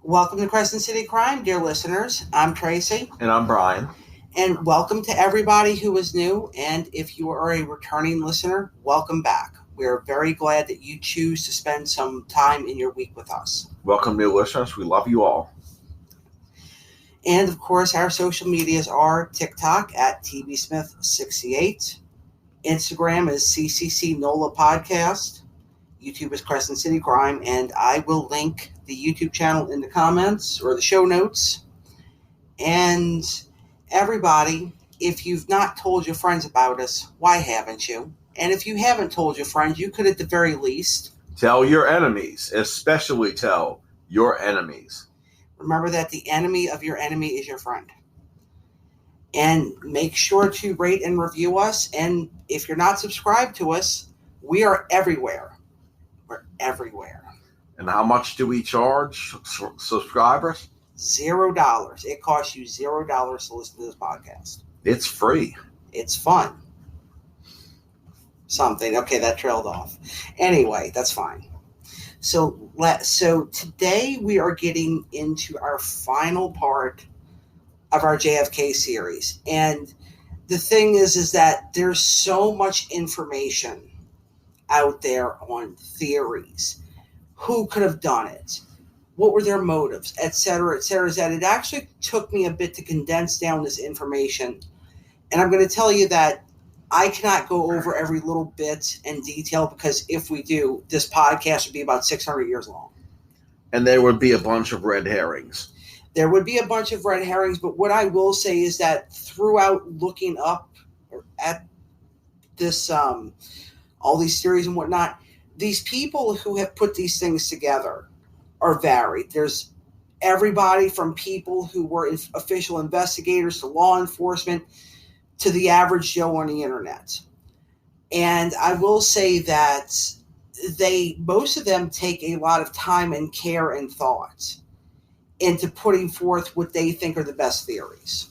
Welcome to Crescent City Crime, dear listeners. I'm Tracy. And I'm Brian. And welcome to everybody who is new. And if you are a returning listener, welcome back. We're very glad that you choose to spend some time in your week with us. Welcome, new listeners. We love you all. And of course, our social medias are TikTok at TBSmith68. Instagram is CCC NOLA Podcast. YouTube is Crescent City Crime, and I will link the YouTube channel in the comments or the show notes. And everybody, if you've not told your friends about us, why haven't you? And if you haven't told your friends, you could at the very least tell your enemies, especially tell your enemies. Remember that the enemy of your enemy is your friend. And make sure to rate and review us. And if you're not subscribed to us, we are everywhere. We're everywhere. And how much do we charge subscribers? $0. It costs you $0 to listen to this podcast. It's free. It's fun. Something. Okay, that trailed off. Anyway, that's fine. So today we are getting into our final part of our JFK series. And the thing is that there's so much information out there on theories. Who could have done it? What were their motives? Et cetera, that it actually took me a bit to condense down this information. And I'm going to tell you that I cannot go over every little bit and detail, because if we do, this podcast would be about 600 years long. And there would be a bunch of red herrings. There would be a bunch of red herrings, but what I will say is that throughout looking up at this, all these theories and whatnot, these people who have put these things together are varied. There's everybody from people who were official investigators to law enforcement to the average Joe on the internet. And I will say that most of them take a lot of time and care and thought into putting forth what they think are the best theories.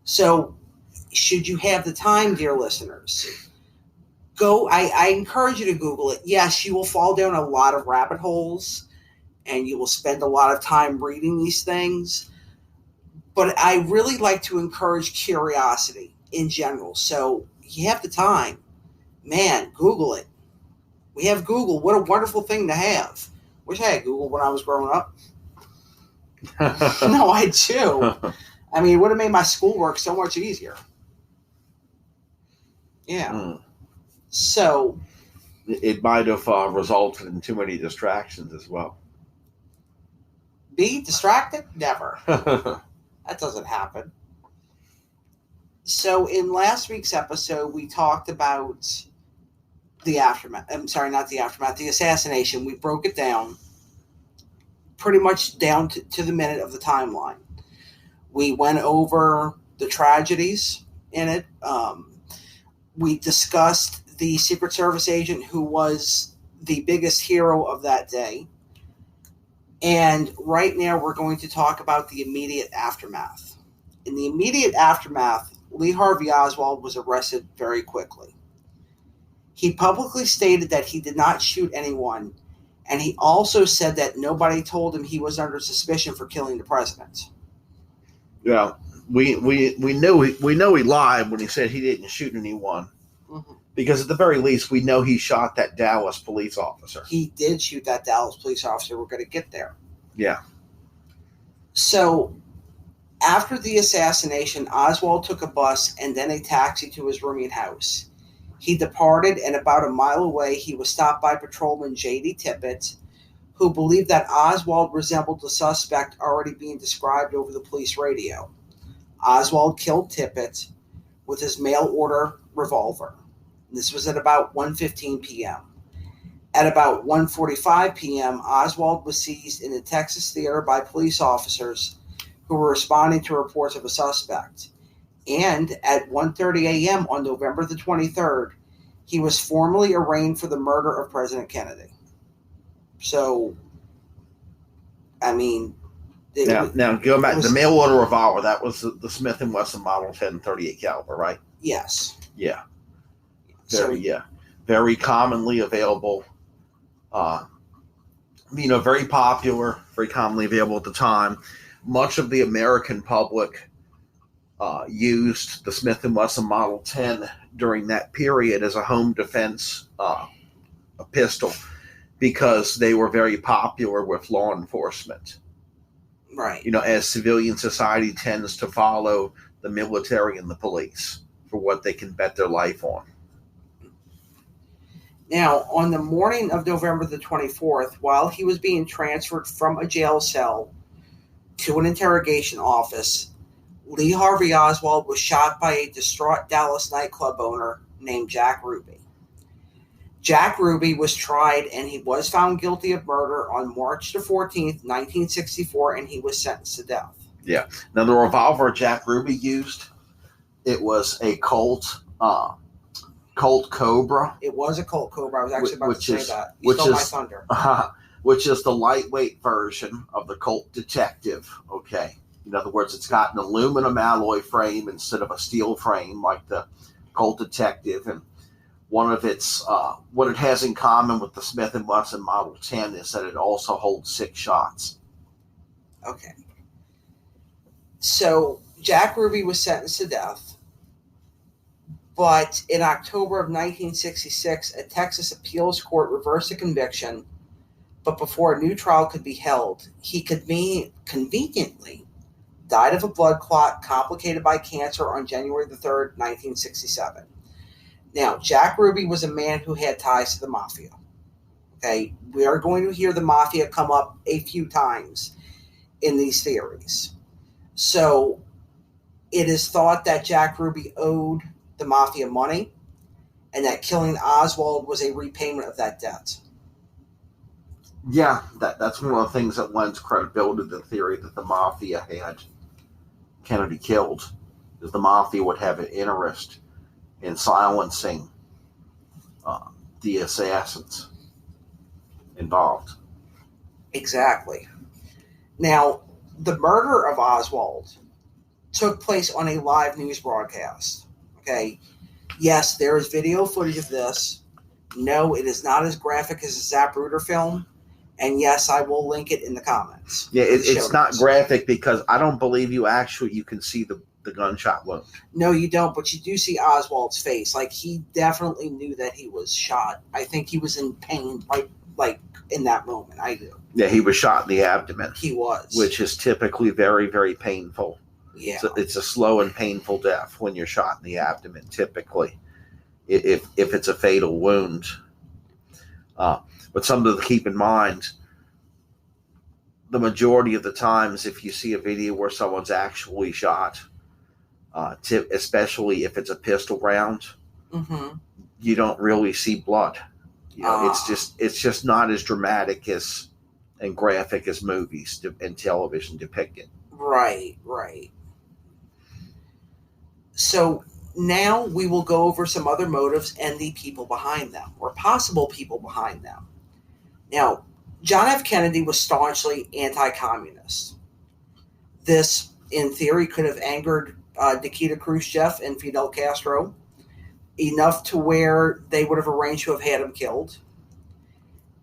So should you have the time, dear listeners, I encourage you to Google it. Yes, you will fall down a lot of rabbit holes and you will spend a lot of time reading these things. But I really like to encourage curiosity in general. So you have the time, man, Google it. We have Google. What a wonderful thing to have. Wish I had Google when I was growing up. No, I do. I mean, it would have made my schoolwork so much easier. Yeah. So it might have resulted in too many distractions as well. Be distracted? Never. That doesn't happen. So in last week's episode, we talked about the aftermath. I'm sorry, not the aftermath, the assassination. We broke it down pretty much down to the minute of the timeline. We went over the tragedies in it. We discussed the Secret Service agent who was the biggest hero of that day. And right now we're going to talk about the immediate aftermath. In the immediate aftermath, Lee Harvey Oswald was arrested very quickly. He publicly stated that he did not shoot anyone, and he also said that nobody told him he was under suspicion for killing the president. Yeah, we know he lied when he said he didn't shoot anyone. Mm-hmm. Because at the very least, we know he shot that Dallas police officer. He did shoot that Dallas police officer. We're going to get there. Yeah. So after the assassination, Oswald took a bus and then a taxi to his rooming house. He departed, and about a mile away, he was stopped by patrolman J.D. Tippett, who believed that Oswald resembled the suspect already being described over the police radio. Oswald killed Tippett with his mail-order revolver. This was at about 1:15 p.m. At about 1:45 p.m., Oswald was seized in the Texas Theater by police officers who were responding to reports of a suspect. And at 1:30 a.m. on November the 23rd, he was formally arraigned for the murder of President Kennedy. So, I mean... Now going back to the mail-order revolver, that was the Smith & Wesson Model 10-38 caliber, right? Yes. Yeah. Very commonly available very popular, very commonly available at the time. Much of the American public used the Smith & Wesson Model 10 during that period as a home defense a pistol because they were very popular with law enforcement. Right. As civilian society tends to follow the military and the police for what they can bet their life on. Now, on the morning of November the 24th, while he was being transferred from a jail cell to an interrogation office, Lee Harvey Oswald was shot by a distraught Dallas nightclub owner named Jack Ruby. Jack Ruby was tried and he was found guilty of murder on March the 14th, 1964, and he was sentenced to death. Yeah. Now, the revolver Jack Ruby used, it was a Colt Cobra. It was a Colt Cobra. I was actually about to say that. You stole my thunder. Which is the lightweight version of the Colt Detective, okay? In other words, it's got an aluminum alloy frame instead of a steel frame like the Colt Detective. And one of its, what it has in common with the Smith & Wesson Model 10 is that it also holds 6 shots. Okay. So Jack Ruby was sentenced to death. But in October of 1966, a Texas appeals court reversed the conviction. But before a new trial could be held, he conveniently died of a blood clot complicated by cancer on January the 3rd, 1967. Now, Jack Ruby was a man who had ties to the mafia. Okay, we are going to hear the mafia come up a few times in these theories. So it is thought that Jack Ruby owed the mafia money and that killing Oswald was a repayment of that debt. Yeah, that's one of the things that lends credibility to the theory that the mafia had Kennedy killed, is the mafia would have an interest in silencing the assassins involved. Exactly. Now, the murder of Oswald took place on a live news broadcast. Okay. Yes, there is video footage of this. No, it is not as graphic as a Zapruder film. And yes, I will link it in the comments. Yeah, it's not graphic because I don't believe you can see the gunshot wound. No, you don't, but you do see Oswald's face. Like, he definitely knew that he was shot. I think he was in pain, like in that moment. I do. Yeah, he was shot in the abdomen. He was. Which is typically very, very painful. Yeah. So it's a slow and painful death when you're shot in the abdomen, typically, if it's a fatal wound. But something to keep in mind, the majority of the times if you see a video where someone's actually shot, especially if it's a pistol round, mm-hmm. you don't really see blood. It's just not as dramatic and graphic as movies and television depict it. Right. So now we will go over some other motives and the people behind them, or possible people behind them. Now, John F. Kennedy was staunchly anti-communist. This, in theory, could have angered Nikita Khrushchev and Fidel Castro enough to where they would have arranged to have had him killed.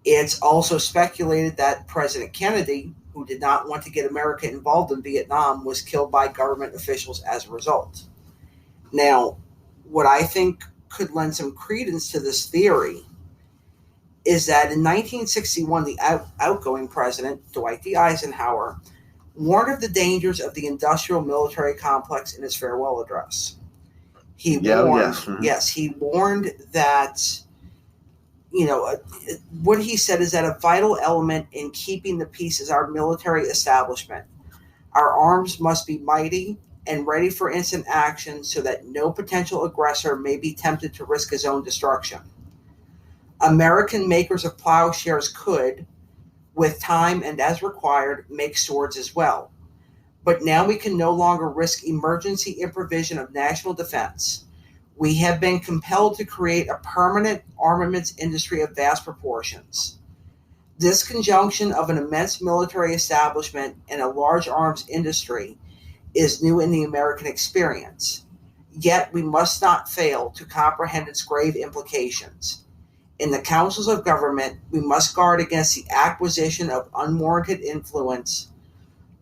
It's also speculated that President Kennedy, who did not want to get America involved in Vietnam, was killed by government officials as a result. Now, what I think could lend some credence to this theory is that in 1961, the outgoing president, Dwight D. Eisenhower, warned of the dangers of the industrial military complex in his farewell address. He warned that, what he said is that a vital element in keeping the peace is our military establishment. Our arms must be mighty and ready for instant action so that no potential aggressor may be tempted to risk his own destruction. American makers of plowshares could, with time and as required, make swords as well. But now we can no longer risk emergency improvision of national defense. We have been compelled to create a permanent armaments industry of vast proportions. This conjunction of an immense military establishment and a large arms industry is new in the American experience. Yet we must not fail to comprehend its grave implications. In the councils of government, we must guard against the acquisition of unwarranted influence,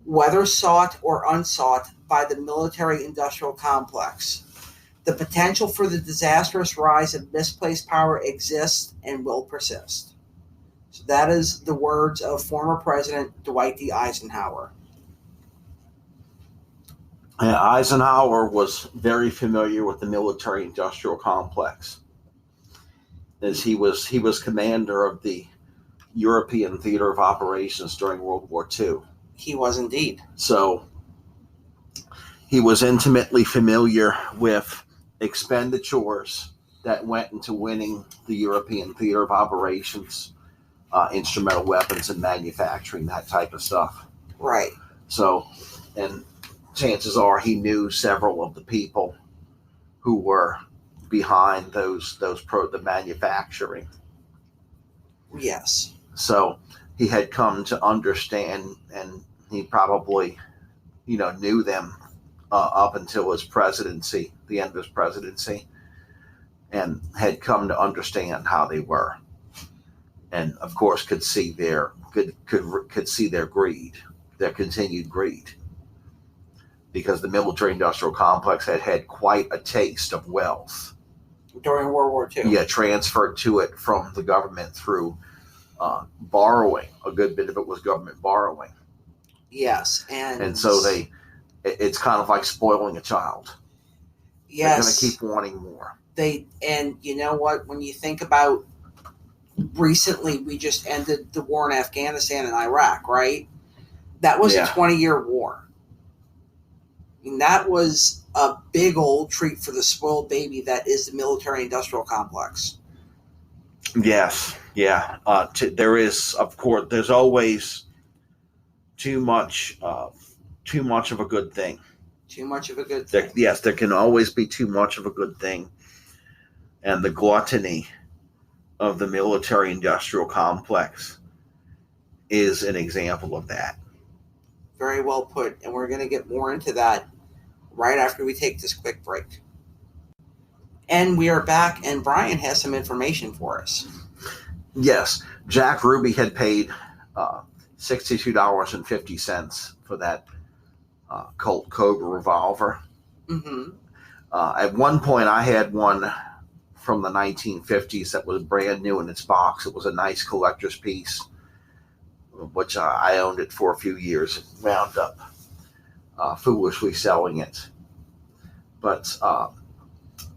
whether sought or unsought, by the military-industrial complex. The potential for the disastrous rise of misplaced power exists and will persist. So that is the words of former President Dwight D. Eisenhower. Eisenhower was very familiar with the military-industrial complex, as he was commander of the European Theater of Operations during World War II. He was indeed. So he was intimately familiar with expenditures that went into winning the European Theater of Operations, instrumental weapons and manufacturing, that type of stuff. Right. So, and chances are he knew several of the people who were behind the manufacturing. Yes. So he had come to understand, and he probably, knew them up until his presidency, the end of his presidency, and had come to understand how they were, and of course could see their greed, their continued greed, because the military-industrial complex had quite a taste of wealth during World War II. Yeah, transferred to it from the government through borrowing. A good bit of it was government borrowing. Yes, and so it's kind of like spoiling a child. Yes, they're going to keep wanting more. And you know what? When you think about recently, we just ended the war in Afghanistan and Iraq, right? That was a 20-year war. I mean, that was a big old treat for the spoiled baby that is the military-industrial complex. Yes, yeah. There is, of course, there's always too much of a good thing. Too much of a good thing. There can always be too much of a good thing. And the gluttony of the military-industrial complex is an example of that. Very well put. And we're going to get more into that right after we take this quick break. And we are back, and Brian has some information for us. Yes. Jack Ruby had paid $62.50 for that Colt Cobra revolver. Mm-hmm. At one point, I had one from the 1950s that was brand new in its box. It was a nice collector's piece, which I owned it for a few years and wound up foolishly selling it. But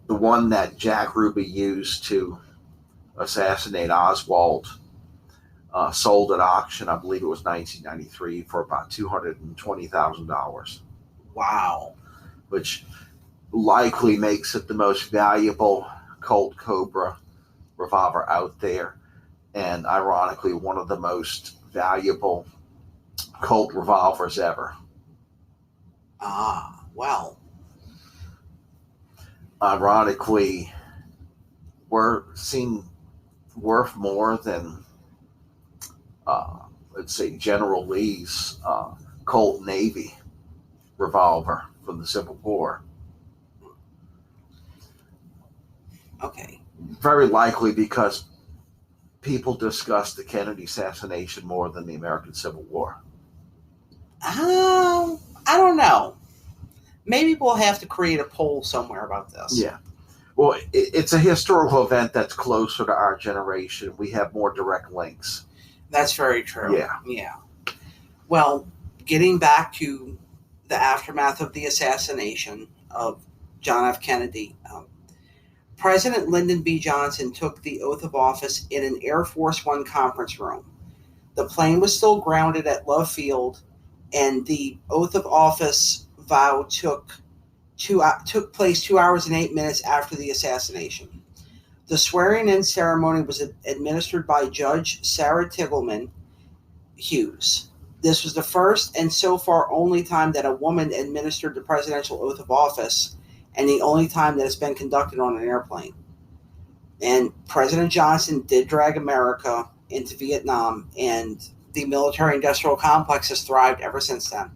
the one that Jack Ruby used to assassinate Oswald sold at auction, I believe it was 1993, for about $220,000. Wow. Which likely makes it the most valuable Colt Cobra revolver out there, and ironically one of the most valuable Colt revolvers ever. Ah, well. Ironically, seem worth more than let's say General Lee's Colt Navy revolver from the Civil War. Okay. Very likely because people discuss the Kennedy assassination more than the American Civil War. I don't know. Maybe we'll have to create a poll somewhere about this. Yeah. Well, it's a historical event that's closer to our generation. We have more direct links. That's very true. Yeah. Well, getting back to the aftermath of the assassination of John F. Kennedy, President Lyndon B. Johnson took the oath of office in an Air Force One conference room. The plane was still grounded at Love Field, and the oath of office vow took place 2 hours and 8 minutes after the assassination. The swearing-in ceremony was administered by Judge Sarah Tiggleman Hughes. This was the first and so far only time that a woman administered the presidential oath of office, and the only time that it's been conducted on an airplane. And President Johnson did drag America into Vietnam, and the military-industrial complex has thrived ever since then.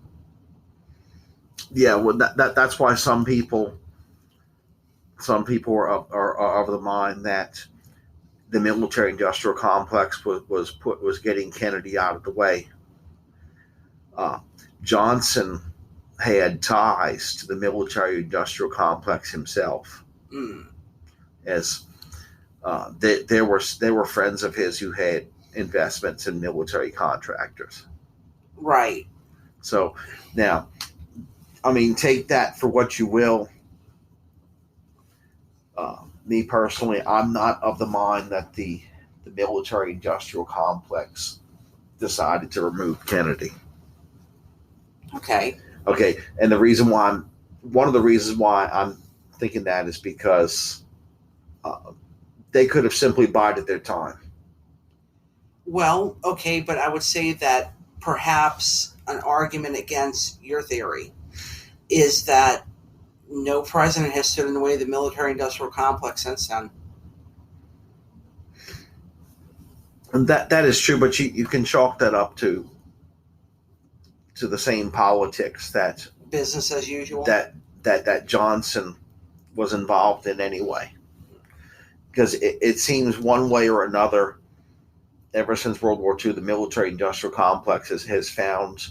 Yeah, well, that's why some people are of the mind that the military-industrial complex was getting Kennedy out of the way. Johnson had ties to the military-industrial complex himself, as they were friends of his who had investments in military contractors. Right. So now, I mean, take that for what you will. Me personally, I'm not of the mind that the military-industrial complex decided to remove Kennedy. Okay. Okay, and one of the reasons why I'm thinking that is because they could have simply bided their time. Well, okay, but I would say that perhaps an argument against your theory is that no president has stood in the way of the military-industrial complex since then. And that is true, but you can chalk that up to the same politics that business as usual that Johnson was involved in anyway. Because it seems one way or another, ever since World War II, the military-industrial complex has found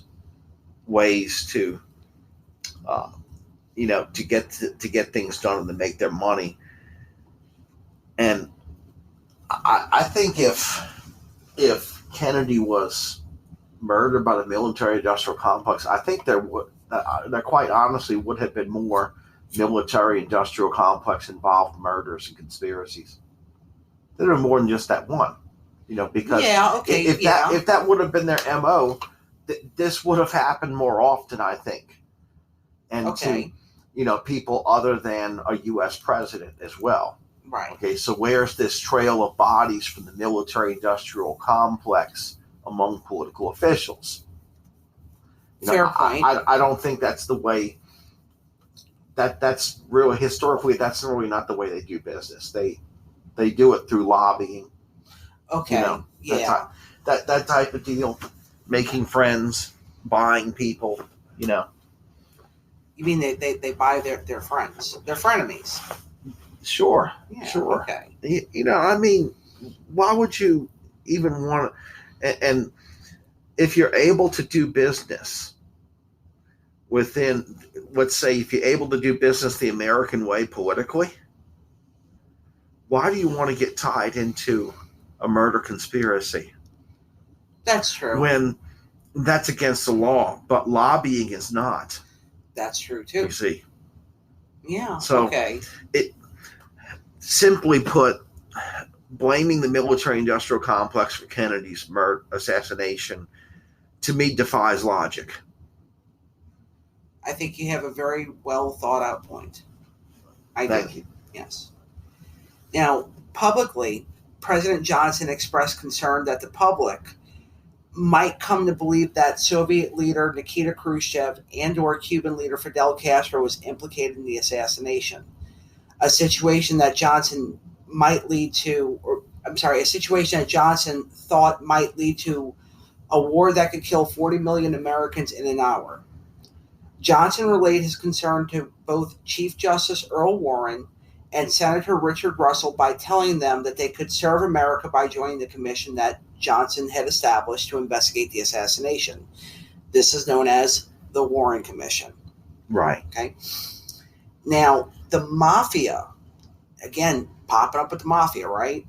ways to get things done and to make their money. And I think if Kennedy was murdered by the military-industrial complex, I think there quite honestly would have been more military-industrial complex involved murders and conspiracies. There are more than just that one, because if that would have been their MO, this would have happened more often, I think, and to people other than a U.S. president as well. Right. Okay, so where's this trail of bodies from the military-industrial complex among political officials? Fair point. I don't think that's the way. That's really historically that's really not the way they do business. They do it through lobbying. Okay. That type of deal, making friends, buying people. You mean they buy their friends, their frenemies? Sure. Yeah, sure. Okay. I mean, why would you even want to? And if you're able to do business within, let's say, if you're able to do business the American way politically, why do you want to get tied into a murder conspiracy? That's true. When that's against the law, but lobbying is not. That's true too. You see. Yeah. So okay. Simply put, blaming the military-industrial complex for Kennedy's assassination, to me, defies logic. I think you have a very well thought out point. Thank you. Yes. Now, publicly, President Johnson expressed concern that the public might come to believe that Soviet leader Nikita Khrushchev and/or Cuban leader Fidel Castro was implicated in the assassination. A situation that Johnson thought might lead to a war that could kill 40 million Americans in an hour. Johnson relayed his concern to both Chief Justice Earl Warren and Senator Richard Russell by telling them that they could serve America by joining the commission that Johnson had established to investigate the assassination. This is known as the Warren Commission. Right. Okay. Now, the mafia, again, popping up with the mafia, right?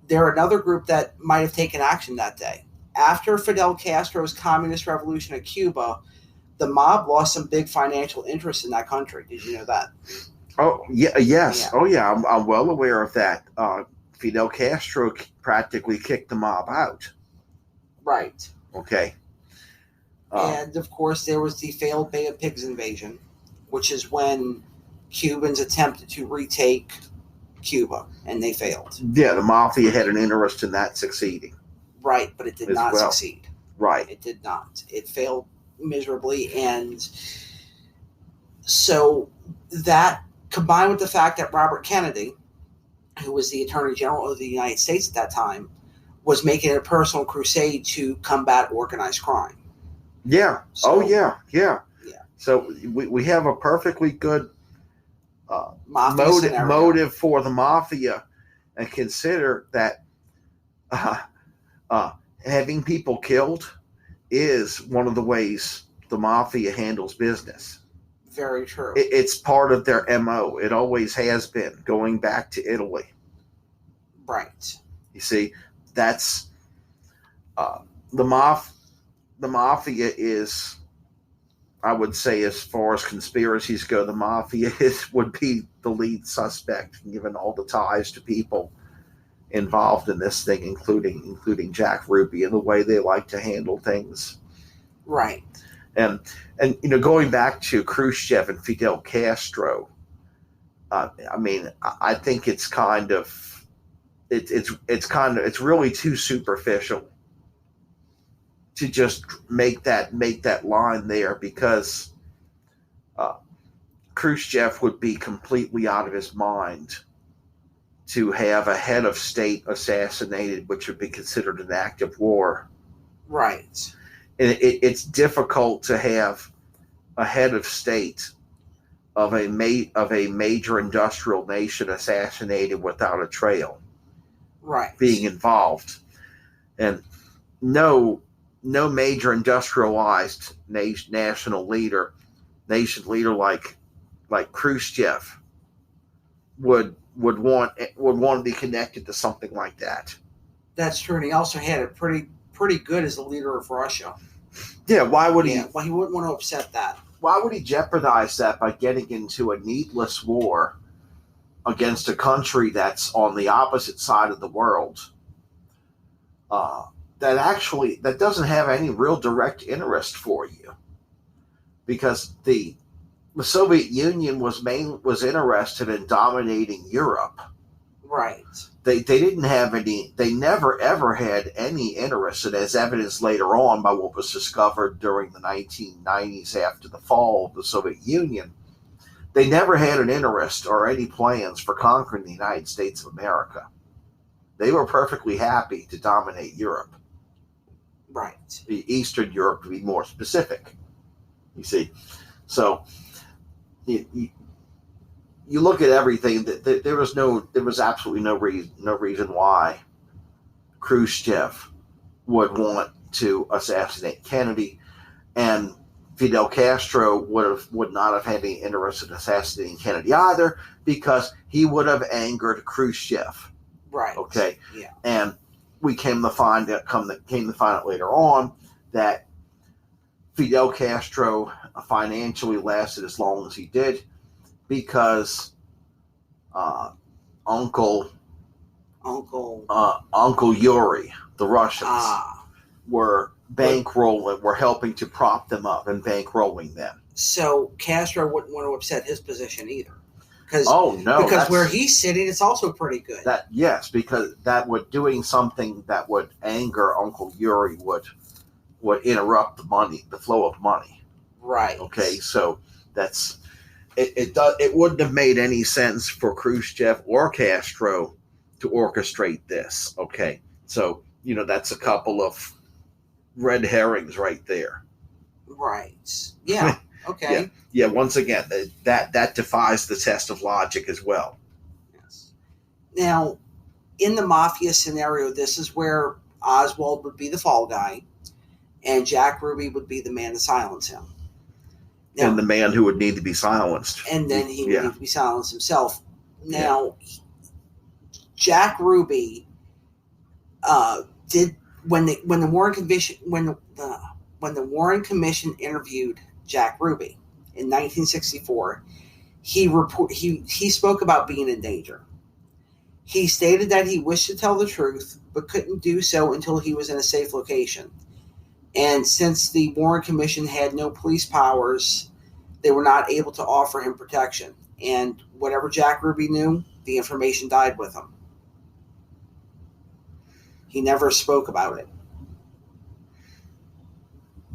They're another group that might have taken action that day. After Fidel Castro's communist revolution at Cuba, the mob lost some big financial interests in that country. Did you know that? Oh, yeah, yes. Yeah. Oh, yeah, I'm well aware of that. Fidel Castro practically kicked the mob out. Right. Okay. And, of course, there was the failed Bay of Pigs invasion, which is when Cubans attempted to retake Cuba, and they failed. Yeah, the mafia had an interest in that succeeding. Right, but it did not succeed. Right. It did not. It failed miserably, and so that, combined with the fact that Robert Kennedy, who was the Attorney General of the United States at that time, was making it a personal crusade to combat organized crime. Yeah. So, yeah. Yeah. So we have a perfectly good motive for the mafia, and consider that having people killed is one of the ways the mafia handles business. Very true. It's part of their MO. It always has been, going back to Italy. Right. You see, that's the mafia is, I would say, as far as conspiracies go, the mafia would be the lead suspect, given all the ties to people involved in this thing, including Jack Ruby, and the way they like to handle things. Right. And going back to Khrushchev and Fidel Castro, I think it's kind of it's really too superficial to just make that line there, because Khrushchev would be completely out of his mind to have a head of state assassinated, which would be considered an act of war. Right. And it's difficult to have a head of state of a major industrial nation assassinated without a trail. Right. Being involved. And no major industrialized nation leader like Khrushchev would want to be connected to something like that. That's true. And he also had it pretty good as the leader of Russia. Yeah, why would he? Well, he wouldn't want to upset that. Why would he jeopardize that by getting into a needless war against a country that's on the opposite side of the world? That doesn't have any real direct interest for you, because the Soviet Union was interested in dominating Europe. Right. They didn't have any. They never ever had any interest, and as evidenced later on by what was discovered during the 1990s after the fall of the Soviet Union, they never had an interest or any plans for conquering the United States of America. They were perfectly happy to dominate Europe. Right. Eastern Europe, to be more specific. You see, so you look at everything. There was absolutely no reason why Khrushchev would want to assassinate Kennedy, and Fidel Castro would not have had any interest in assassinating Kennedy either, because he would have angered Khrushchev. Right. Okay. Yeah. And we came to find out later on that Fidel Castro financially lasted as long as he did because Uncle Yuri, the Russians, were helping to prop them up and bankrolling them. So Castro wouldn't want to upset his position either. Because where he's sitting, it's also pretty good. Because doing something that would anger Uncle Yuri would interrupt the flow of money. Right. Okay, so that's it wouldn't have made any sense for Khrushchev or Castro to orchestrate this. Okay, so that's a couple of red herrings right there. Right. Yeah. Okay. Yeah. Once again, that defies the test of logic as well. Yes. Now, in the mafia scenario, this is where Oswald would be the fall guy, and Jack Ruby would be the man to silence him. Now, and the man who would need to be silenced. And then he would need to be silenced himself. Now, Jack Ruby did when the Warren Commission interviewed Jack Ruby in 1964, he spoke about being in danger. He stated that he wished to tell the truth, but couldn't do so until he was in a safe location. And since the Warren Commission had no police powers, they were not able to offer him protection. And whatever Jack Ruby knew, the information died with him. He never spoke about it.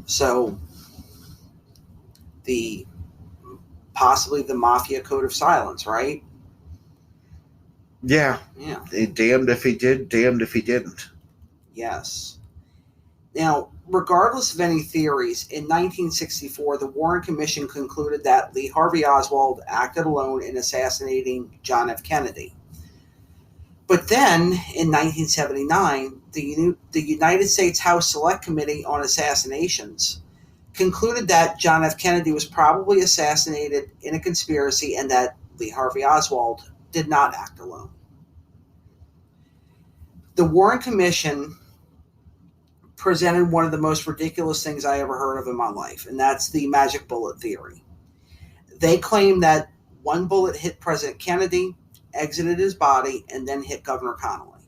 So, possibly the mafia code of silence, right? Yeah. Yeah. Damned if he did, damned if he didn't. Yes. Now, regardless of any theories, in 1964, the Warren Commission concluded that Harvey Oswald acted alone in assassinating John F. Kennedy. But then, in 1979, the United States House Select Committee on Assassinations concluded that John F. Kennedy was probably assassinated in a conspiracy and that Lee Harvey Oswald did not act alone. The Warren Commission presented one of the most ridiculous things I ever heard of in my life, and that's the magic bullet theory. They claim that one bullet hit President Kennedy, exited his body, and then hit Governor Connolly.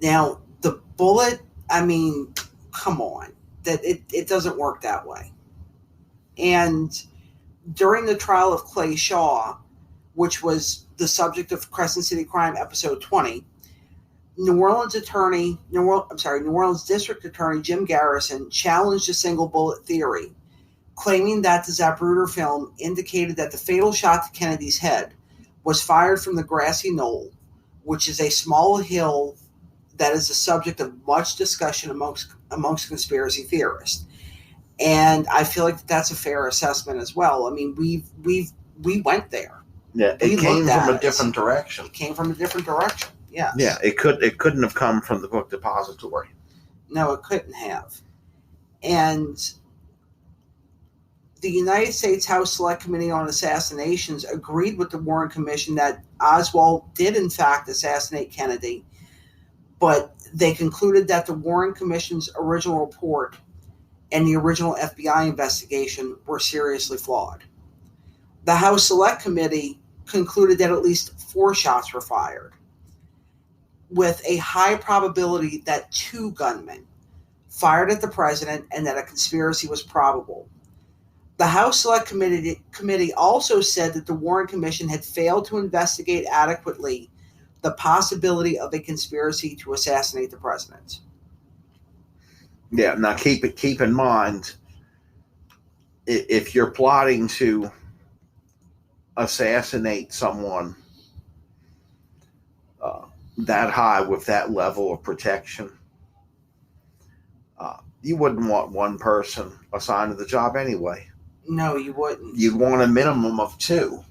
Now, the bullet, I mean, come on. That it doesn't work that way. And during the trial of Clay Shaw, which was the subject of Crescent City Crime episode 20, New Orleans District Attorney Jim Garrison challenged the single bullet theory, claiming that the Zapruder film indicated that the fatal shot to Kennedy's head was fired from the grassy knoll, which is a small hill that is the subject of much discussion amongst conspiracy theorists. And I feel like that's a fair assessment as well. I mean, we went there. Yeah, it came from a different direction. It came from a different direction. Yeah. Yeah, it couldn't have come from the book depository. No, it couldn't have. And the United States House Select Committee on Assassinations agreed with the Warren Commission that Oswald did in fact assassinate Kennedy, but they concluded that the Warren Commission's original report and the original FBI investigation were seriously flawed. The House Select Committee concluded that at least 4 shots were fired, with a high probability that 2 gunmen fired at the president and that a conspiracy was probable. The House Select Committee also said that the Warren Commission had failed to investigate adequately the possibility of a conspiracy to assassinate the president. Yeah, now keep in mind, if you're plotting to assassinate someone that high with that level of protection, you wouldn't want one person assigned to the job anyway. No, you wouldn't. You'd want a minimum of 2.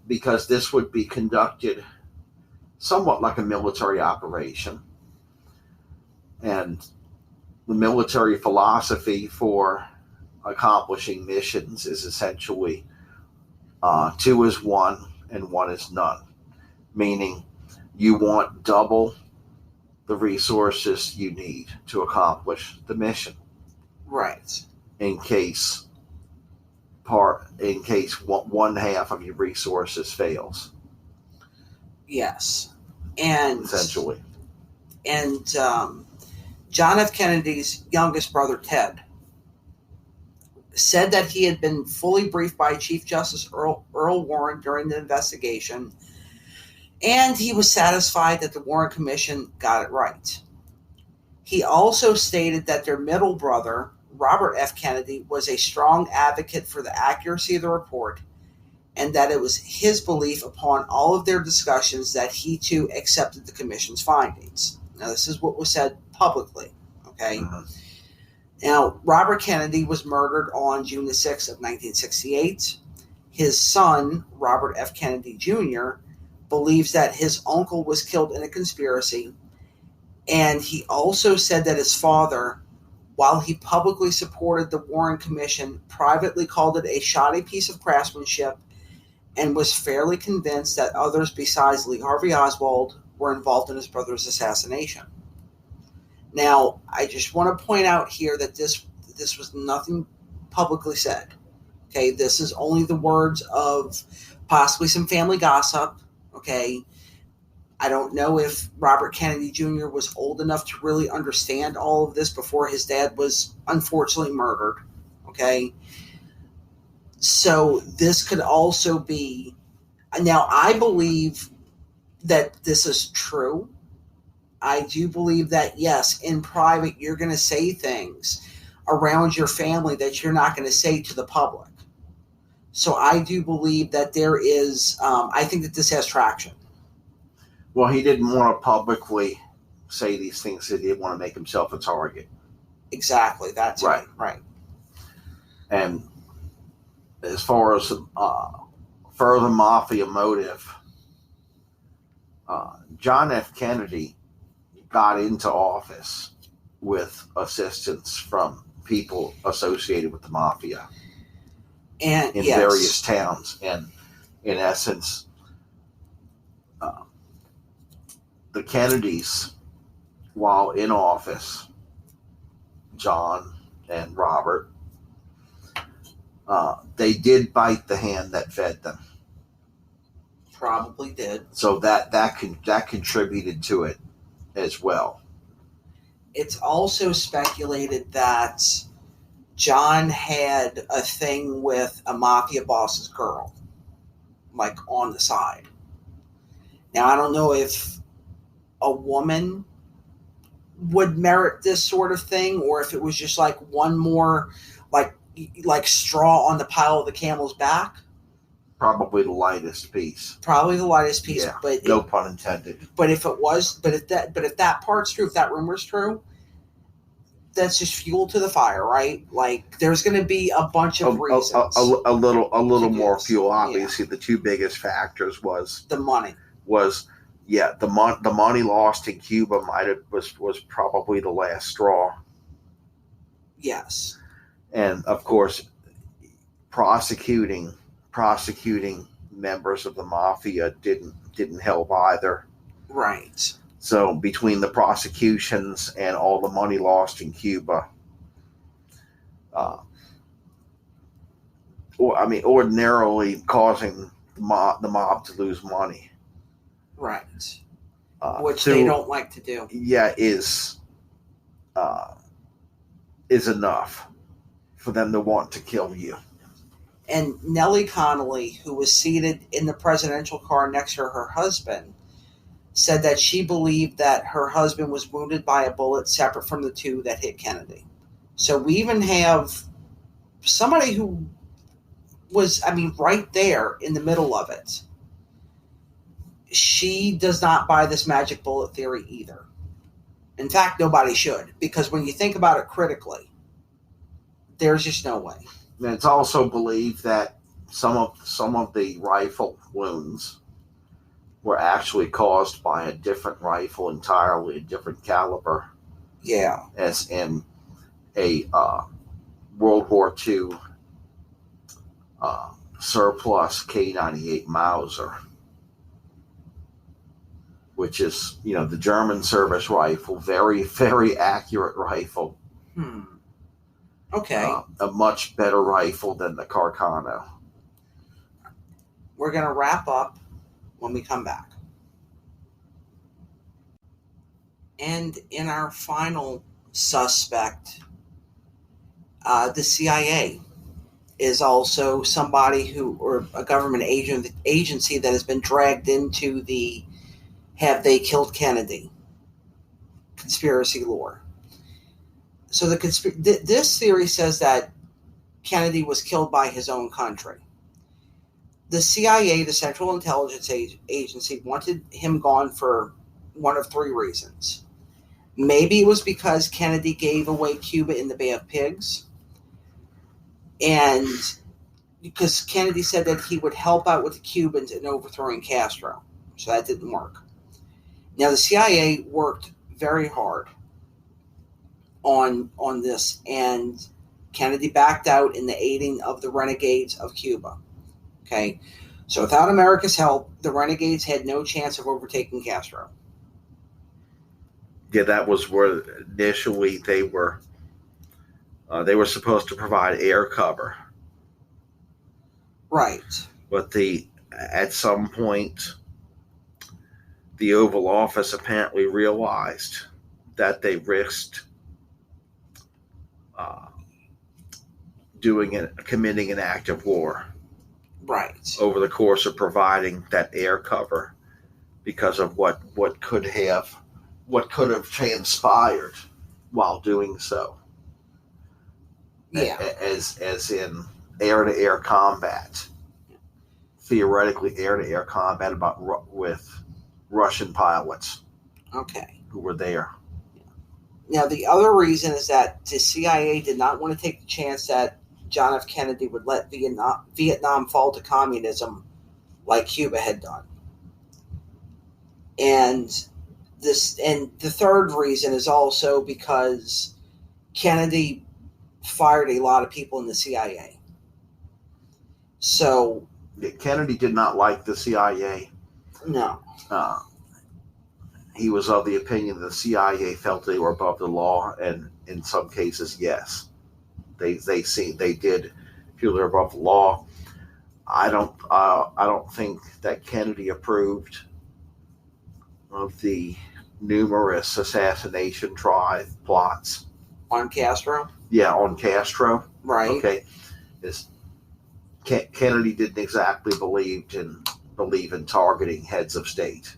Because this would be conducted somewhat like a military operation. And the military philosophy for accomplishing missions is essentially 2 is 1 and 1 is none. Meaning you want double the resources you need to accomplish the mission. Right. In case one half of your resources fails. Yes. And essentially. And John F. Kennedy's youngest brother, Ted, said that he had been fully briefed by Chief Justice Earl Warren during the investigation, and he was satisfied that the Warren Commission got it right. He also stated that their middle brother, Robert F. Kennedy, was a strong advocate for the accuracy of the report, and that it was his belief upon all of their discussions that he too accepted the commission's findings. Now, this is what was said publicly, okay? Uh-huh. Now, Robert Kennedy was murdered on June the 6th of 1968. His son, Robert F. Kennedy Jr., believes that his uncle was killed in a conspiracy, and he also said that his father, while he publicly supported the Warren Commission, privately called it a shoddy piece of craftsmanship and was fairly convinced that others besides Lee Harvey Oswald were involved in his brother's assassination. Now, I just want to point out here that this was nothing publicly said. Okay, this is only the words of possibly some family gossip. Okay, I don't know if Robert Kennedy Jr. was old enough to really understand all of this before his dad was unfortunately murdered. Okay, so this could also be. Now, I believe that this is true. I do believe that, yes, in private, you're going to say things around your family that you're not going to say to the public. So I do believe that there is, I think that this has traction. Well, he didn't want to publicly say these things. He didn't want to make himself a target. Exactly. That's right. Right. And as far as further mafia motive, John F. Kennedy got into office with assistance from people associated with the mafia and in various towns. And in essence, the Kennedys, while in office, John and Robert, they did bite the hand that fed them. Probably did. So that contributed to it as well. It's also speculated that John had a thing with a mafia boss's girl, like on the side. Now, I don't know if a woman would merit this sort of thing, or if it was just like one more like straw on the pile of the camel's back. Probably the lightest piece. Yeah, but no pun intended. But if that part's true, if that rumor's true, that's just fuel to the fire, right? Like, there's going to be a bunch of reasons. A little more fuel. Obviously, the two biggest factors was the money. The money lost in Cuba was probably the last straw. Yes. And of course, prosecuting members of the mafia didn't help either. Right. So between the prosecutions and all the money lost in Cuba, ordinarily causing the mob to lose money. Right. Which they don't like to do. Yeah, is enough for them to want to kill you. And Nellie Connolly, who was seated in the presidential car next to her husband, said that she believed that her husband was wounded by a bullet separate from the two that hit Kennedy. So we even have somebody who was, right there in the middle of it. She does not buy this magic bullet theory either. In fact, nobody should, because when you think about it critically, there's just no way. And it's also believed that some of the rifle wounds were actually caused by a different rifle entirely, a different caliber. Yeah. As in a World War II surplus K98 Mauser, which is, the German service rifle, very, very accurate rifle. Okay. A much better rifle than the Carcano. We're going to wrap up when we come back. And in our final suspect, the CIA is also somebody or a government agency that has been dragged into the "Have they killed Kennedy?" conspiracy lore. So this theory says that Kennedy was killed by his own country. The CIA, the Central Intelligence Agency, wanted him gone for one of three reasons. Maybe it was because Kennedy gave away Cuba in the Bay of Pigs, and because Kennedy said that he would help out with the Cubans in overthrowing Castro. So that didn't work. Now, the CIA worked very hard on this, and Kennedy backed out in the aiding of the renegades of Cuba. Okay, so without America's help, the renegades had no chance of overtaking Castro. Yeah, that was where initially they were supposed to provide air cover. Right. But at some point, the Oval Office apparently realized that they risked committing an act of war. Right. Over the course of providing that air cover, because of what could have transpired while doing so. Yeah. As in air-to-air combat. Theoretically, air-to-air combat with Russian pilots. Okay. Who were there. Now, the other reason is that the CIA did not want to take the chance that John F. Kennedy would let Vietnam fall to communism like Cuba had done. And the third reason is also because Kennedy fired a lot of people in the CIA. So Kennedy did not like the CIA. No. He was of the opinion that the CIA felt they were above the law, and in some cases, yes, they did feel they're above the law. I don't think that Kennedy approved of the numerous assassination plots on Castro. Yeah, on Castro. Right. Okay. Kennedy didn't exactly believe in targeting heads of state.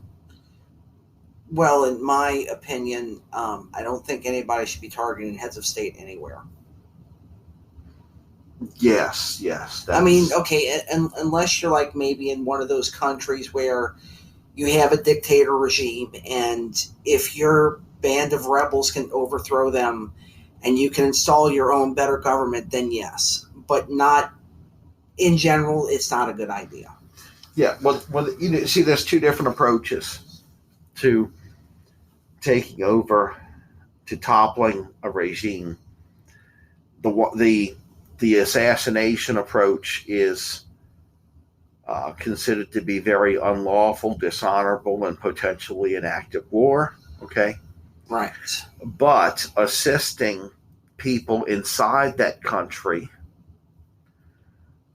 Well, in my opinion, I don't think anybody should be targeting heads of state anywhere. Yes. I mean, okay, unless you're like maybe in one of those countries where you have a dictator regime, and if your band of rebels can overthrow them and you can install your own better government, then yes. But not in general, it's not a good idea. Yeah, well, see, there's two different approaches to taking over, to toppling a regime. The assassination approach is considered to be very unlawful, dishonorable, and potentially an act of war. Okay, right. But assisting people inside that country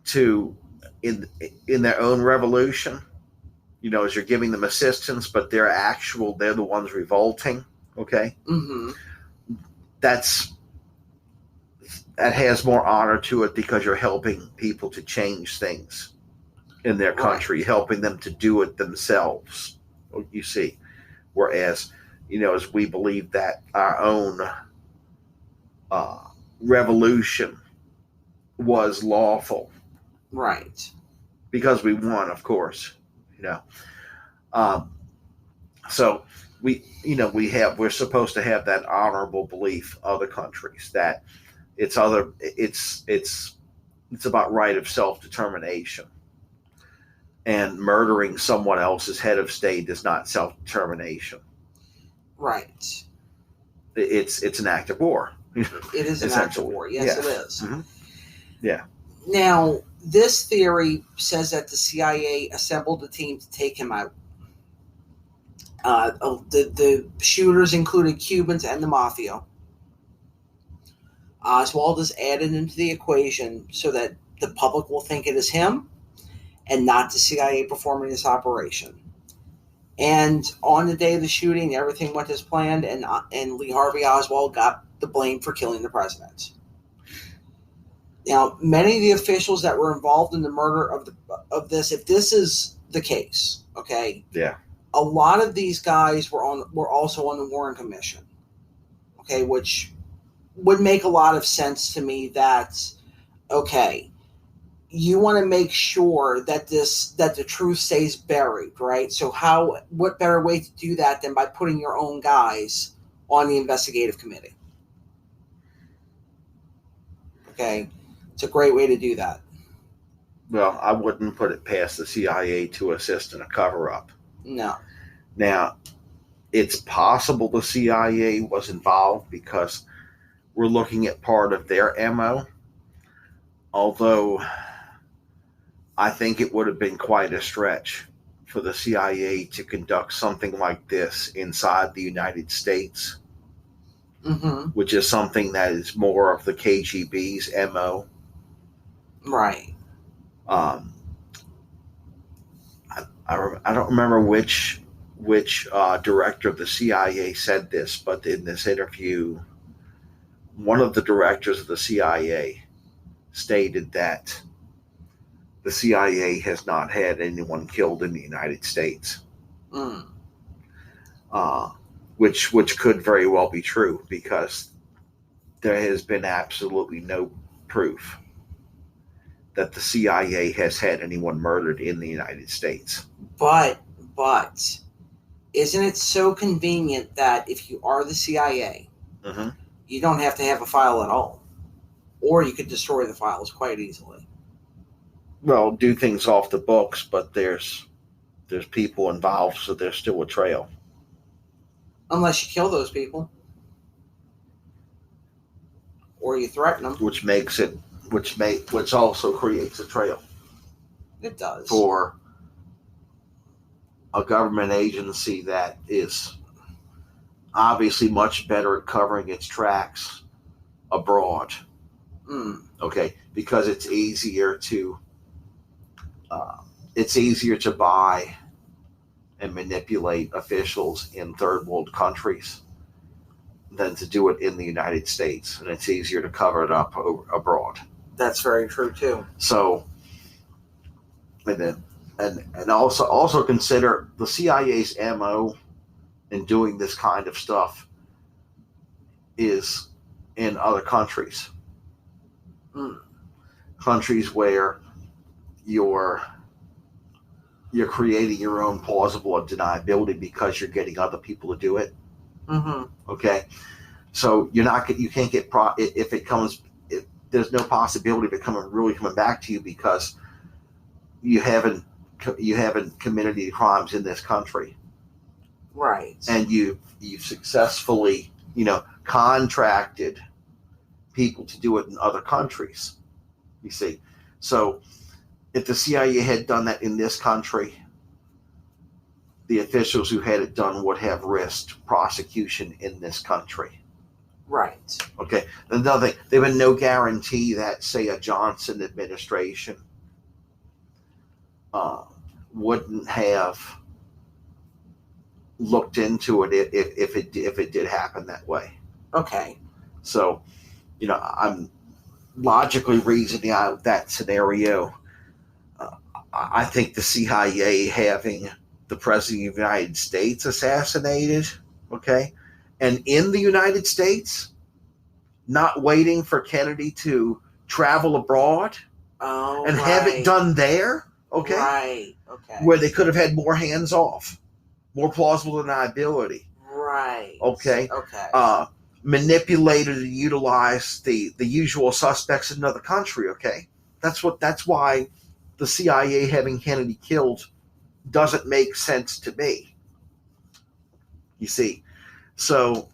to in their own revolution, as you're giving them assistance, but they're the ones revolting. Okay, mm-hmm. That has more honor to it because you're helping people to change things in their country, helping them to do it themselves. You see, whereas as we believe that our own revolution was lawful, right? Because we won, of course. So we're supposed to have that honorable belief other countries that it's about right of self-determination, and murdering someone else's head of state is not self-determination. Right. It's an act of war. It is an act of war. Yes, it is. Mm-hmm. Yeah. Now, this theory says that the CIA assembled a team to take him out. The shooters included Cubans and the Mafia. Oswald is added into the equation so that the public will think it is him and not the CIA performing this operation. And on the day of the shooting, everything went as planned, and Lee Harvey Oswald got the blame for killing the president. Now, many of the officials that were involved in the murder of this, if this is the case, okay, yeah, a lot of these guys were also on the Warren Commission, okay, which would make a lot of sense to me. That okay, you want to make sure that the truth stays buried, right? So what better way to do that than by putting your own guys on the investigative committee? Okay, it's a great way to do that. Well, I wouldn't put it past the CIA to assist in a cover-up. No. Now, it's possible the CIA was involved because we're looking at part of their MO, although I think it would have been quite a stretch for the CIA to conduct something like this inside the United States, mm-hmm. which is something that is more of the KGB's MO. Right. I don't remember which director of the CIA said this, but in this interview, one of the directors of the CIA stated that the CIA has not had anyone killed in the United States, which could very well be true because there has been absolutely no proof that the CIA has had anyone murdered in the United States. But isn't it so convenient that if you are the CIA, mm-hmm. you don't have to have a file at all, or you could destroy the files quite easily? Well, do things off the books, but there's there's people involved, so there's still a trail. Unless you kill those people. Or you threaten them. Which also creates a trail. It does. For a government agency that is obviously much better at covering its tracks abroad. Okay, because it's easier to buy and manipulate officials in third world countries than to do it in the United States, and it's easier to cover it up abroad. That's very true too. So, and also consider the CIA's MO in doing this kind of stuff is in other countries. Countries where you're creating your own plausible deniability because you're getting other people to do it. Okay, so you can't get if there's no possibility of it coming back to you because you haven't committed any crimes in this country, right? And you've successfully contracted people to do it in other countries. You see, so if the CIA had done that in this country, the officials who had it done would have risked prosecution in this country. Right. Okay. Another thing, there was no guarantee that, say, a Johnson administration wouldn't have looked into it if it did happen that way. Okay. So, I'm logically reasoning out of that scenario. I think the CIA having the President of the United States assassinated, okay, and in the United States, not waiting for Kennedy to travel abroad and have it done there, okay? Right, okay. Where they could have had more hands off, more plausible deniability. Right. Okay. Okay. Manipulated and utilized the usual suspects in another country, okay? That's why the CIA having Kennedy killed doesn't make sense to me. You see. So,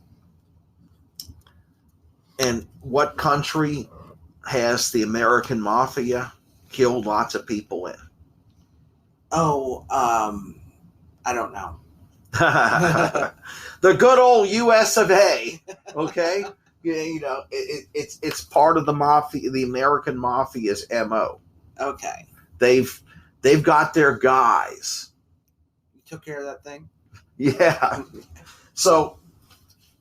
and what country has the American Mafia killed lots of people in? Oh, I don't know. The good old U.S. of A. Okay, it's part of the mafia, the American Mafia's MO. Okay, they've got their guys. You took care of that thing. Yeah. So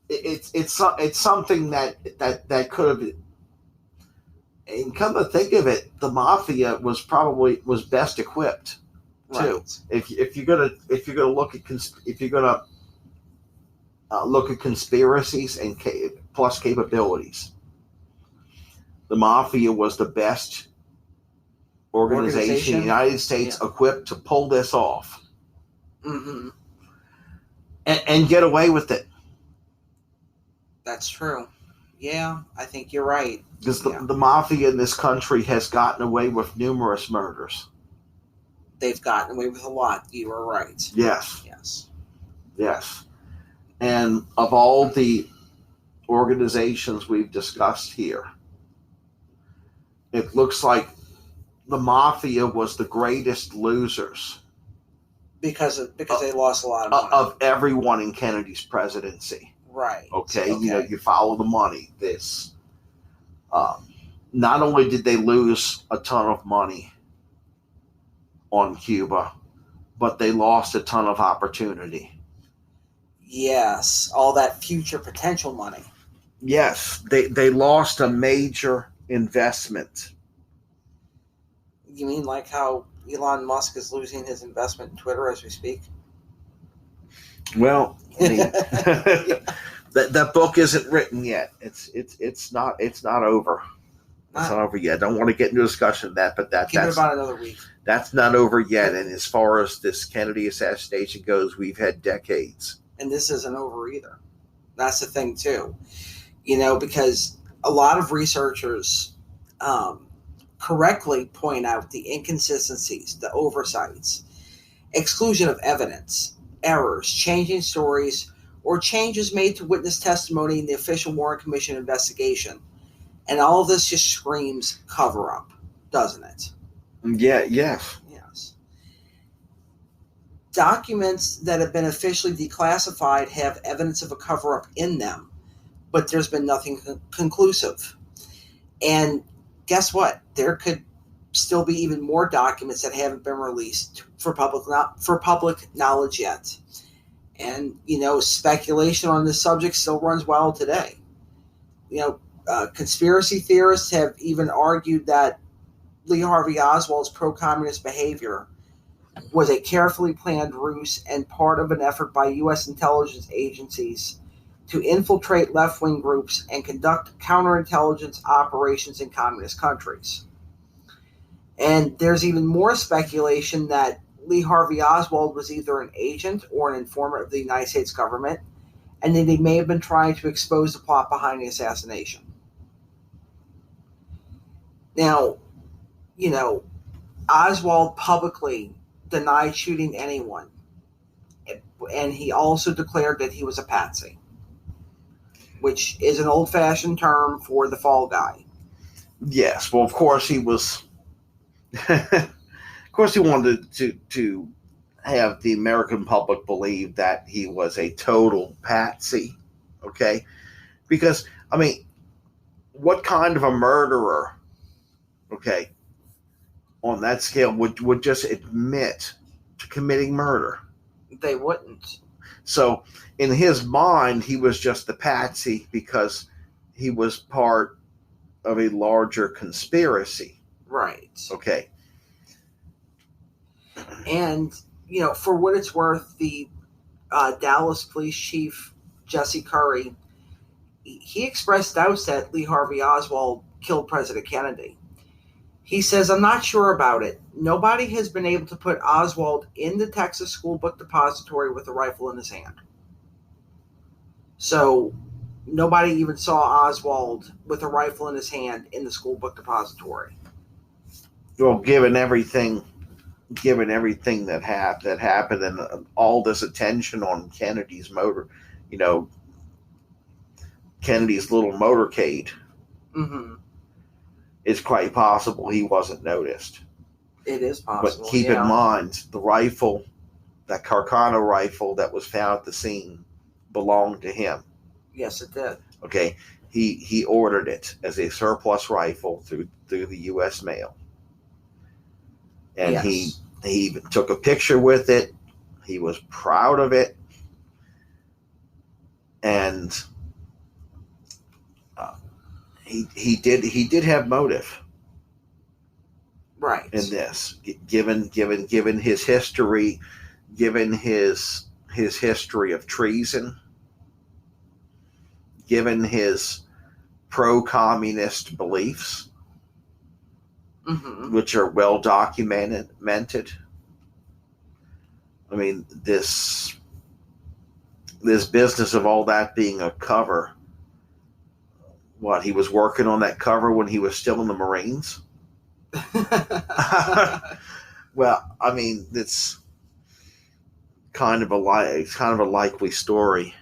it's something that could have. And come to think of it, the mafia was best equipped too. Right. If you're gonna look at conspiracies and plus capabilities, the mafia was the best organization in the United States equipped to pull this off. Mm-hmm. And get away with it. That's true. Yeah, I think you're right. Because the mafia in this country has gotten away with numerous murders. They've gotten away with a lot. You are right. Yes. Yes. Yes. And of all the organizations we've discussed here, it looks like the mafia was the greatest losers. Because they lost a lot of money. Of everyone in Kennedy's presidency. Right. Okay. You follow the money. Not only did they lose a ton of money on Cuba, but they lost a ton of opportunity. Yes, all that future potential money. Yes, they lost a major investment. You mean like how Elon Musk is losing his investment in Twitter as we speak? Well, I mean, that book isn't written yet. It's not over. It's not over yet. I don't want to get into a discussion of that, but that's about another week. That's not over yet. And as far as this Kennedy assassination goes, we've had decades. And this isn't over either. That's the thing too. Because a lot of researchers correctly point out the inconsistencies, the oversights. exclusion of evidence, errors, changing stories, or changes made to witness testimony in the official Warren Commission investigation. And all of this just screams cover-up, doesn't it? Yeah, yes. Yes. Documents that have been officially declassified have evidence of a cover-up in them, but there's been nothing conclusive. And guess what? There could still be even more documents that haven't been released for public knowledge yet. And, speculation on this subject still runs wild today. Conspiracy theorists have even argued that Lee Harvey Oswald's pro-communist behavior was a carefully planned ruse and part of an effort by U.S. intelligence agencies to infiltrate left-wing groups and conduct counterintelligence operations in communist countries. And there's even more speculation that Lee Harvey Oswald was either an agent or an informant of the United States government, and that he may have been trying to expose the plot behind the assassination. Now, Oswald publicly denied shooting anyone, and he also declared that he was a patsy, which is an old-fashioned term for the fall guy. Yes, well, of course he was. Of course, he wanted to have the American public believe that he was a total patsy. Okay, because what kind of a murderer? Okay, on that scale would just admit to committing murder? They wouldn't. So in his mind, he was just the patsy because he was part of a larger conspiracy. Right. Okay. And, for what it's worth, the Dallas police chief, Jesse Curry, he expressed doubts that Lee Harvey Oswald killed President Kennedy. He says, "I'm not sure about it. Nobody has been able to put Oswald in the Texas school book depository with a rifle in his hand." So nobody even saw Oswald with a rifle in his hand in the school book depository. Well, given everything that happened and all this attention on Kennedy's Kennedy's little motorcade, mm-hmm. It's quite possible he wasn't noticed. It is possible. But keep in mind, the rifle, that Carcano rifle that was found at the scene, belonged to him. Yes, it did. Okay, he ordered it as a surplus rifle through the U.S. mail, and yes. he even took a picture with it. He was proud of it, and he did have motive, right, in this, given his history, given his history of treason, given his pro-communist beliefs, mm-hmm. which are well documented. This business of all that being a cover. What, he was working on that cover when he was still in the Marines? Well, it's kind of a likely story.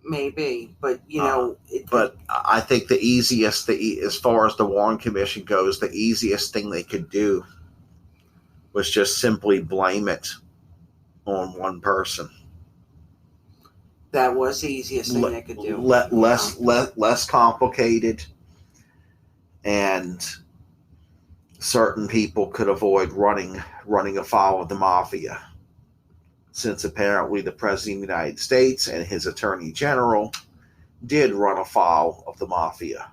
Maybe, but but I think as far as the Warren Commission goes, the easiest thing they could do was just simply blame it on one person. That was the easiest thing they could do. Less complicated, and certain people could avoid running afoul of the mafia, since apparently the President of the United States and his Attorney General did run afoul of the mafia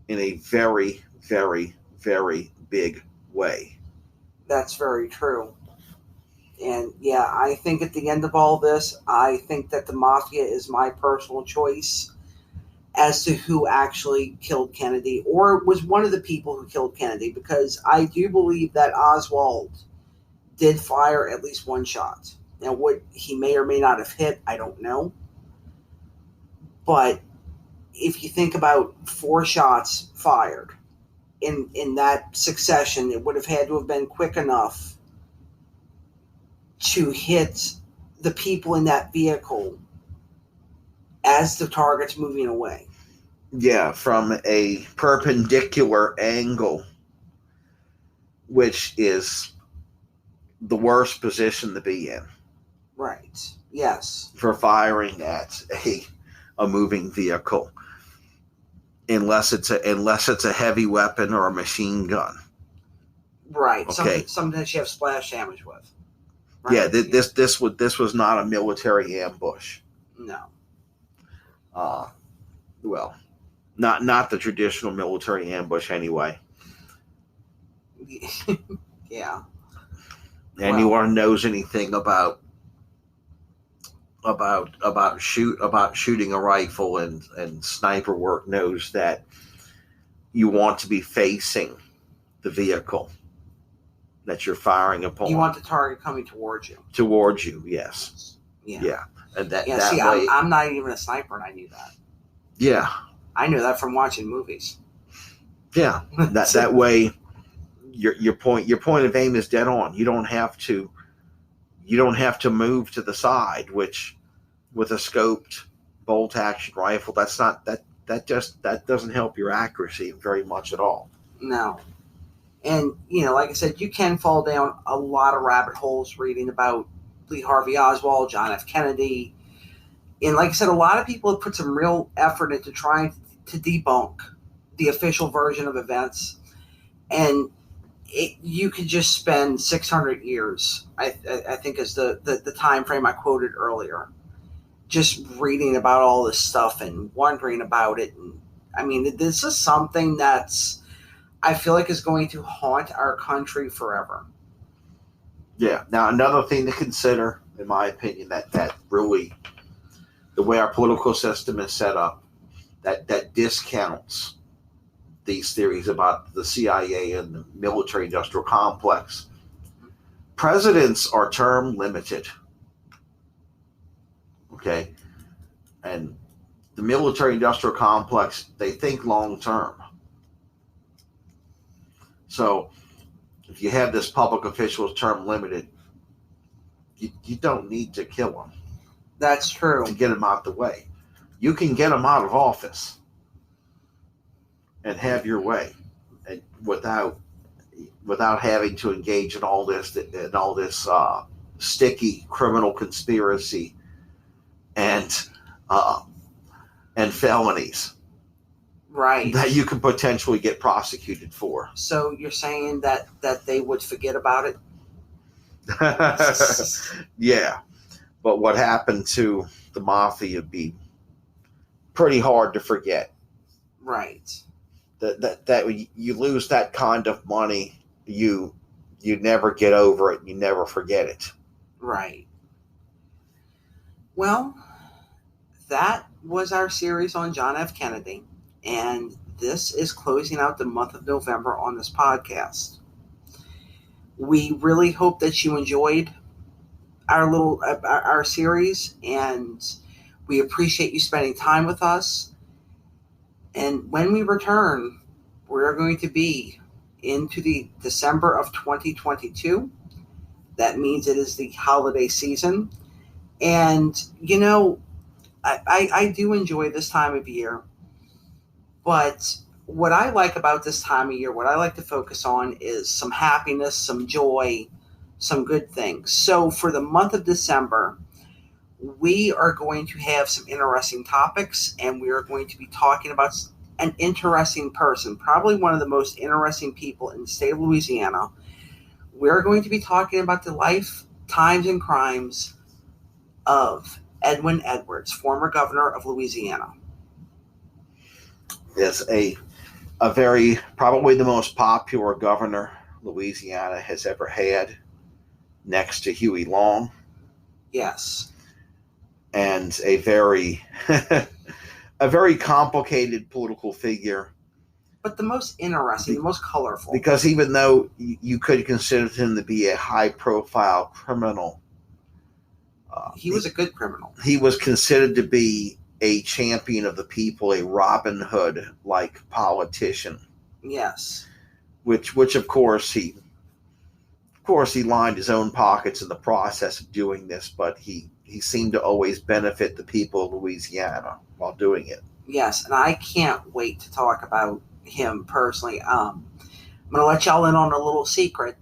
in a very, very, very big way. That's very true. And yeah, I think at the end of all this, I think that the mafia is my personal choice as to who actually killed Kennedy, or was one of the people who killed Kennedy, because I do believe that Oswald did fire at least one shot. Now, what he may or may not have hit, I don't know. But if you think about 4 shots fired in that succession, it would have had to have been quick enough to hit the people in that vehicle as the target's moving away. Yeah, from a perpendicular angle, which is the worst position to be in. Right. Yes. For firing at a moving vehicle, unless it's a heavy weapon or a machine gun. Right. Okay. Something that you have splash damage with. Right? Yeah. This was not a military ambush. No. Well, not the traditional military ambush anyway. Yeah. Anyone knows anything about shooting a rifle and sniper work knows that you want to be facing the vehicle that you're firing upon. You want the target coming towards you. Towards you, yes. Yeah. And that See, way, I'm not even a sniper, and I knew that. Yeah. I knew that from watching movies. Yeah. that way, your point of aim is dead on. You don't have to move to the side, which with a scoped bolt action rifle, that doesn't help your accuracy very much at all. No. And, like I said, you can fall down a lot of rabbit holes reading about Lee Harvey Oswald, John F. Kennedy. And like I said, a lot of people have put some real effort into trying to debunk the official version of events. And you could just spend 600 years, I think is the time frame I quoted earlier, just reading about all this stuff and wondering about it. And I mean, this is something that's, I feel like, is going to haunt our country forever. Yeah. Now, another thing to consider, in my opinion, that really, the way our political system is set up, that discounts these theories about the CIA and the military-industrial complex. Presidents are term limited. Okay? And the military-industrial complex, they think long-term. So, if you have this public official's term limited, you don't need to kill them. That's true. To get them out the way. You can get them out of office and have your way, and without having to engage in all this sticky criminal conspiracy and felonies, right? That you can potentially get prosecuted for. So you're saying that they would forget about it? Yeah, but what happened to the mafia would be pretty hard to forget. Right. That you lose that kind of money, you never get over it. You never forget it. Right. Well, that was our series on John F. Kennedy, and this is closing out the month of November on this podcast. We really hope that you enjoyed our series, and we appreciate you spending time with us. And when we return, we're going to be into the December of 2022. That means it is the holiday season. And, I do enjoy this time of year. But what I like about this time of year, what I like to focus on is some happiness, some joy, some good things. So for the month of December, we are going to have some interesting topics, and we are going to be talking about an interesting person, probably one of the most interesting people in the state of Louisiana. We're going to be talking about the life, times, and crimes of Edwin Edwards, former governor of Louisiana. Yes, a very, probably the most popular governor Louisiana has ever had, next to Huey Long. Yes. And a very complicated political figure. But the most interesting, the most colorful. Because even though you could consider him to be a high-profile criminal, he was a good criminal. He was considered to be a champion of the people, a Robin Hood-like politician. Yes. Which of course he course, he lined his own pockets in the process of doing this, but he seemed to always benefit the people of Louisiana while doing it. Yes, and I can't wait to talk about him personally. I'm going to let y'all in on a little secret.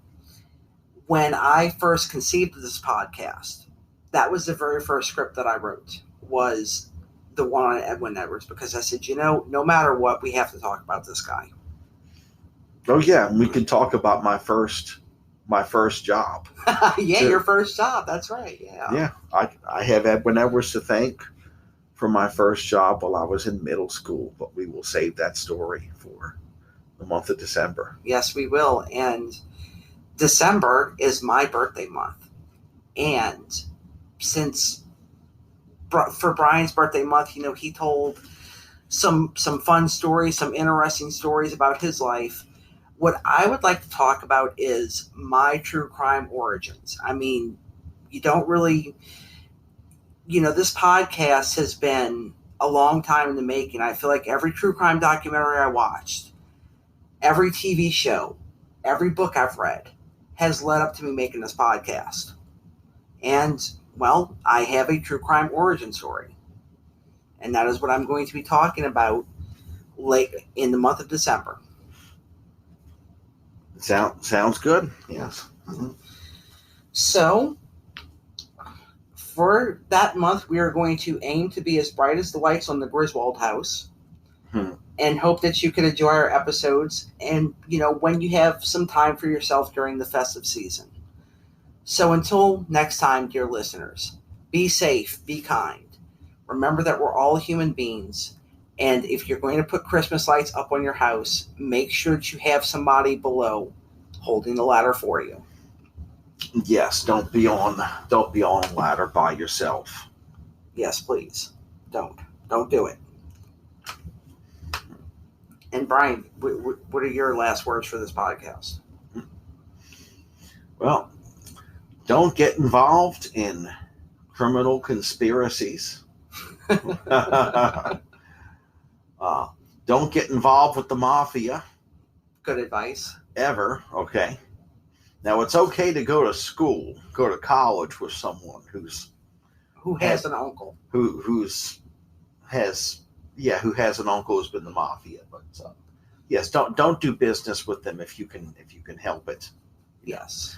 When I first conceived of this podcast, that was the very first script that I wrote, was the one on Edwin Edwards, because I said, no matter what, we have to talk about this guy. Oh yeah, and we can talk about my first job. Yeah, too. Your first job. That's right. Yeah. Yeah, I have Edwin Edwards to thank for my first job while I was in middle school, but we will save that story for the month of December. Yes, we will. And December is my birthday month. And since for Brian's birthday month, he told some fun stories, some interesting stories about his life. What I would like to talk about is my true crime origins. I mean, you don't really, this podcast has been a long time in the making. I feel like every true crime documentary I watched, every TV show, every book I've read has led up to me making this podcast. And, well, I have a true crime origin story. And that is what I'm going to be talking about late in the month of December. Sounds good. Yes. Mm-hmm. So, for that month, we are going to aim to be as bright as the lights on the Griswold house, and hope that you can enjoy our episodes. And when you have some time for yourself during the festive season. So, until next time, dear listeners, be safe, be kind. Remember that we're all human beings. And if you're going to put Christmas lights up on your house, make sure that you have somebody below holding the ladder for you. Yes, don't be on a ladder by yourself. Yes, please. Don't do it. And Brian, what are your last words for this podcast? Well, don't get involved in criminal conspiracies. Don't get involved with the mafia. Good advice. Ever, okay? Now, it's okay to go to college with someone who has an uncle. Who has an uncle who's been in the mafia. But yes, don't do business with them if you can help it. Yes.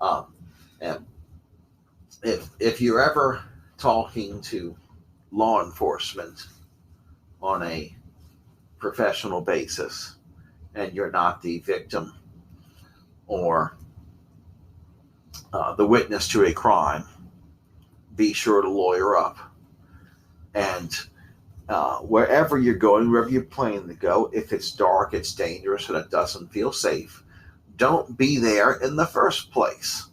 And if you're ever talking to law enforcement on a professional basis and you're not the victim or the witness to a crime, be sure to lawyer up. And wherever you're going, wherever you're planning to go, if it's dark, it's dangerous, and it doesn't feel safe, don't be there in the first place.